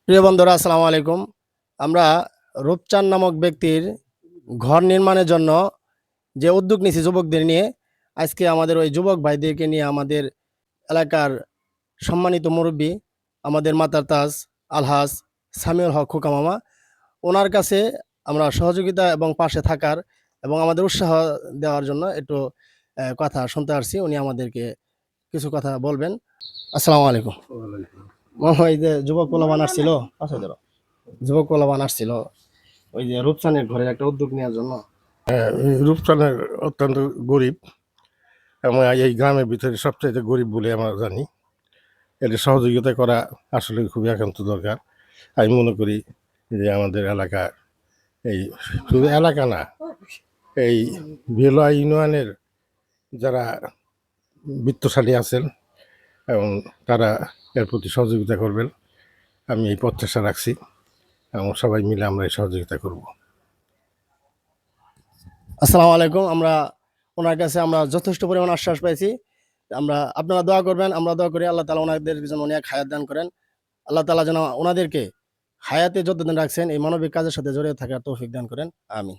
প্রিয় বন্ধুরা আসসালামু আলাইকুম। আমরা রূপচাঁদ নামক ব্যক্তির ঘর নির্মাণের জন্য যে উদ্যোগ নিয়েছি যুবকদের নিয়ে, আজকে আমাদের ওই যুবক ভাইদেরকে নিয়ে আমাদের এলাকার সম্মানিত মুরব্বী, আমাদের মাতার তাজ আলহাজ সামিউল হক খোকা মামা, ওনার কাছে আমরা সহযোগিতা এবং পাশে থাকার এবং আমাদের উৎসাহ দেওয়ার জন্য একটু কথা শুনতে আসছি। উনি আমাদেরকে কিছু কথা বলবেন। আসসালামু আলাইকুম। মামা, এই যে যুবক পোলাপান আসছিল, পাশে ধরো, যুবক পোলাপান আসছিল ওই যে রূপসানের ঘরে একটা উদ্যোগ নেওয়ার জন্য। রূপচাঁদের অত্যন্ত গরিব এবং এই গ্রামের ভিতরে সবচাইতে গরিব বলে আমরা জানি। এদের সহযোগিতা করা আসলে খুবই একান্ত দরকার। আমি মনে করি যে আমাদের এলাকা, এই শুধু এলাকা না, এই বেলোয়া ইউনিয়নের যারা বিত্তশালী আছেন এবং তারা এর প্রতি সহযোগিতা করবেন, আমি এই প্রত্যাশা রাখছি এবং সবাই মিলে আমরা এই সহযোগিতা করব। আসসালামু আলাইকুম। ওনার কাছে আমরা যথেষ্ট পরিমাণ আশ্বাস পাইছি। আপনারা দোয়া করবেন, আমরা দোয়া করি আল্লাহ তাআলা ওনাদের যেন অনেক হায়াত দান করেন। আল্লাহ তাআলা যেন ওনাদেরকে হায়াতে যতদিন রাখছেন এই মানবিক কাজের সাথে জড়িয়ে থাকার তৌফিক দান করেন। আমিন।